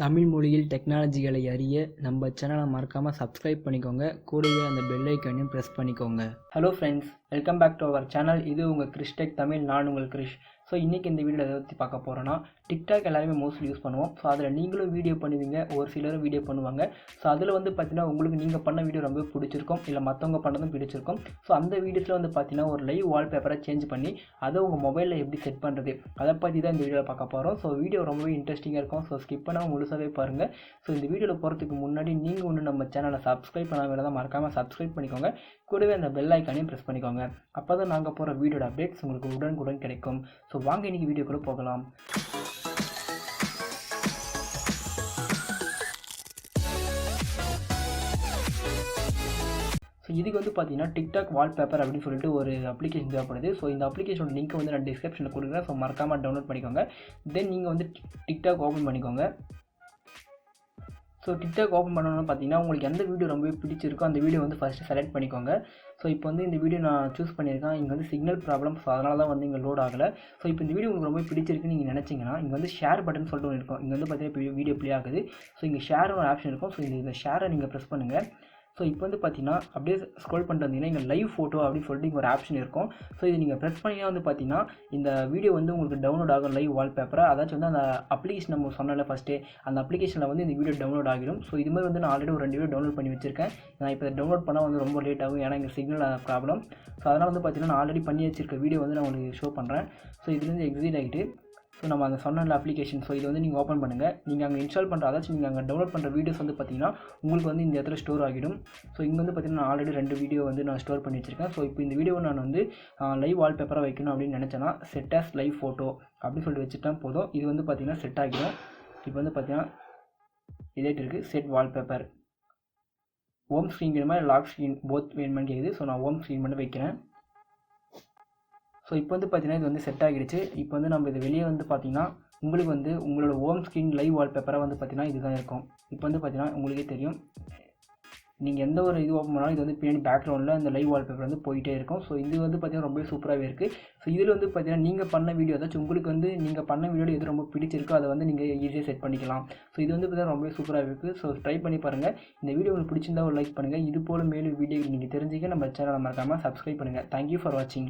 தமிழ் மொழியில் டெக்னாலஜிகளை அறிய நம்ம சேனலை மறக்காமல் சப்ஸ்கிரைப் பண்ணிக்கோங்க. கூடவே அந்த பெல் ஐக்கானையும் ப்ரெஸ் பண்ணிக்கோங்க. Hello friends, welcome back to our channel. இது உங்கள் கிறிஷ் டெக் தமிழ். நான் உங்கள் கிறிஷ். ஸோ இன்றைக்கி இந்த வீடியோ எதை பற்றி பார்க்க போகிறோன்னா, டிக்டாக் எல்லாருமே மோஸ்ட்லி யூஸ் பண்ணுவோம். ஸோ அதில் நீங்களும் வீடியோ பண்ணுவீங்க, ஒரு சிலரும் வீடியோ பண்ணுவாங்க. ஸோ அதில் வந்து பார்த்தீங்கன்னா உங்களுக்கு நீங்கள் பண்ண வீடியோ ரொம்ப பிடிச்சிருக்கும், இல்லை மற்றவங்க பண்ணதும் பிடிச்சிருக்கும். ஸோ அந்த வீடியோஸில் வந்து பார்த்தீங்கன்னா ஒரு லைவ் வால்பேப்பரை சேஞ்ச் பண்ணி அதை உங்கள் மொபைலில் எப்படி செட் பண்ணுறது, அதை பற்றி தான் இந்த வீடியோவில் பார்க்க போகிறோம். ஸோ வீடியோ ரொம்பவே இன்ட்ரெஸ்டிங்காக இருக்கும். ஸோ ஸ்கிப் பண்ணாமல் முழுசாகவே பாருங்கள். ஸோ இந்த வீடியோவில் போகிறதுக்கு முன்னாடி நீங்கள் ஒன்று நம்ம சேனலை சப்ஸ்கிரைப் பண்ணாமல் தான் மறக்காமல் சப்ஸ்கிரைப் பண்ணிக்கோங்க. கூடவே அந்த பெல் ஐக்கானையும் ப்ரெஸ் பண்ணிக்கோங்க. அப்போ தான் நாங்கள் போகிற வீடியோட அப்டேட்ஸ் உங்களுக்கு உடனுக்குடன் கிடைக்கும். ஸோ வாங்க இன்றைக்கி வீடியோக்குள்ளே போகலாம். ஸோ இதுக்கு வந்து பார்த்தீங்கன்னா டிக்டாக் வால்பேப்பர் அப்படின்னு சொல்லிட்டு ஒரு அப்ளிகேஷன் தேவைப்படுது. ஸோ இந்த அப்ளிகேஷனோட லிங்க் வந்து நான் டிஸ்கிரிப்ஷனில் கொடுக்குறேன். ஸோ மறக்காமல் டவுன்லோட் பண்ணிக்கோங்க. தென் நீங்கள் வந்து டிக்டாக் ஓப்பன் பண்ணிக்கோங்க. ஸோ டிக்டாக் ஓப்பன் பண்ணணும்னு பார்த்தீங்கன்னா உங்களுக்கு எந்த வீடியோ ரொம்பவே பிடிச்சிருக்கோ அந்த வீடியோ வந்து ஃபஸ்ட்டு செலக்ட் பண்ணிக்கோங்க. ஸோ இப்போ வந்து இந்த வீடியோ நான் சூஸ் பண்ணியிருக்கேன். இங்கே வந்து சிக்னல் ப்ராப்ளம், ஸோ அதனால தான் வந்து இங்கே லோட் ஆகலை. ஸோ இப்போ இந்த வீடியோ உங்களுக்கு ரொம்ப பிடிச்சிருக்குன்னு நீங்கள் நினச்சிங்கன்னா இங்கே வந்து ஷேர் பட்டன் சொல்லிட்டு ஒன்று இருக்கும். இங்கே வந்து பார்த்தீங்கன்னா இப்போ வீடியோ ப்ளே ஆகுது. ஸோ இங்கே ஷேர் ஒரு ஆப்ஷன் இருக்கும். ஸோ இந்த ஷேரை நீங்கள் ப்ரெஸ் பண்ணுங்கள். ஸோ இப்போ வந்து பார்த்தீங்கன்னா அப்படியே ஸ்க்ரோல் பண்ணிட்டு வந்தீங்கன்னா இங்கே லைவ் ஃபோட்டோ அப்படின்னு சொல்லிட்டு இங்கே ஒரு ஆப்ஷன் இருக்கும். ஸோ இது நீங்கள் ப்ரெஸ் பண்ணிங்கன்னா வந்து பார்த்தீங்கன்னா இந்த வீடியோ வந்து உங்களுக்கு டவுன்லோட் ஆகும், லைவ் வால்பேப்பரை. அதாச்சும் வந்து அந்த அப்ளிகேஷன் நம்ம சொன்னால ஃபஸ்ட்டு, அந்த அப்ளிகேஷனில் வந்து இந்த வீடியோ டவுன்லோட் ஆகிடும். ஸோ இது மாதிரி வந்து நான் ஆல்ரெடி ஒரு 2 வீடியோ டவுன்லோட் பண்ணி வச்சிருக்கேன். நான் இப்போ டவுன்லோட் பண்ணால் வந்து ரொம்ப லேட் ஆகும், ஏன்னா இங்கே சிக்னல் ப்ராப்ளம். ஸோ அதனால் வந்து பார்த்தீங்கன்னா நான் ஆல்ரெடி பண்ணி வச்சிருக்க வீடியோ வந்து நான் உங்களுக்கு ஷோ பண்ணுறேன். ஸோ இதுலேருந்து எக்ஸிட் ஆகிட்டு ஸோ நம்ம அந்த சொன்ன அப்ளிகேஷன், ஸோ இது வந்து நீங்கள் ஓப்பன் பண்ணுங்கள். நீங்கள் அங்கே இன்ஸ்டால் பண்ணுற, அதாச்சும் நீங்கள் அங்கே டவுன்லோட் பண்ணுற வீடியோஸ் வந்து பார்த்தீங்கன்னா உங்களுக்கு வந்து இந்த இடத்துல ஸ்டோர் ஆகிடும். ஸோ இங்கே வந்து பார்த்தீங்கன்னா நான் ஆல்ரெடி 2 வீடியோ வந்து நான் ஸ்டோர் பண்ணி வச்சிருக்கேன். ஸோ இப்போ இந்த வீடியோவை நான் வந்து லைவ் வால்பேப்பராக வைக்கணும் அப்படின்னு நினச்சேன்னா செட் ஆஸ் லைவ் ஃபோட்டோ அப்படின்னு சொல்லிட்டு வச்சுட்டா போதும். இது வந்து பார்த்தீங்கன்னா செட் ஆகிடும். இப்போ வந்து பார்த்தீங்கன்னா இதே இருக்குது, செட் வால்பேப்பர். ஹோம் ஸ்க்ரீன் வேணுமா லாக் ஸ்க்ரீன் போத் வேணுமான்னு கேட்குது. ஸோ நான் ஹோம் ஸ்க்ரீன் மட்டும் வைக்கிறேன். ஸோ இப்போ வந்து பார்த்தீங்கன்னா இது வந்து செட் ஆகிடுச்சு. இப்போ வந்து நம்ம இது வெளியே வந்து பார்த்தீங்கன்னா உங்களுக்கு வந்து உங்களோட ஹோம் ஸ்க்ரீன் லைவ் வால்பேப்பராக வந்து பார்த்தீங்கன்னா இதுதான் இருக்கும். இப்போ வந்து பார்த்தீங்கன்னா உங்களுக்கே தெரியும், நீங்கள் எந்த ஒரு இது ஓப்பன் பண்ணாலும் இது வந்து பின்னாடி பேக்ரவுண்டில் அந்த லைவ் வால்பேப்பர் வந்து போயிட்டே இருக்கும். ஸோ இது வந்து பார்த்தீங்கன்னா ரொம்ப சூப்பராகவே இருக்குது. ஸோ இதில் வந்து பார்த்தீங்கன்னா நீங்கள் பண்ண வீடியோ, ஏதாச்சும் உங்களுக்கு வந்து நீங்கள் பண்ண வீடியோ எது ரொம்ப பிடிச்சிருக்கோ அதை வந்து நீங்கள் ஈஸியாக செட் பண்ணிக்கலாம். ஸோ இது வந்து பார்த்தீங்கன்னா ரொம்ப சூப்பராக இருக்குது. ஸோ ட்ரை பண்ணி பாருங்கள். இந்த வீடியோ உங்களுக்கு பிடிச்சிருந்தா ஒரு லைக் பண்ணுங்கள். இது போல் மேலும் வீடியோ நீங்கள் தெரிஞ்சுக்க நம்ம சேனலை மறக்காமல் சப்ஸ்கிரைப் பண்ணுங்கள். தேங்க்யூ ஃபார் வாட்சிங்.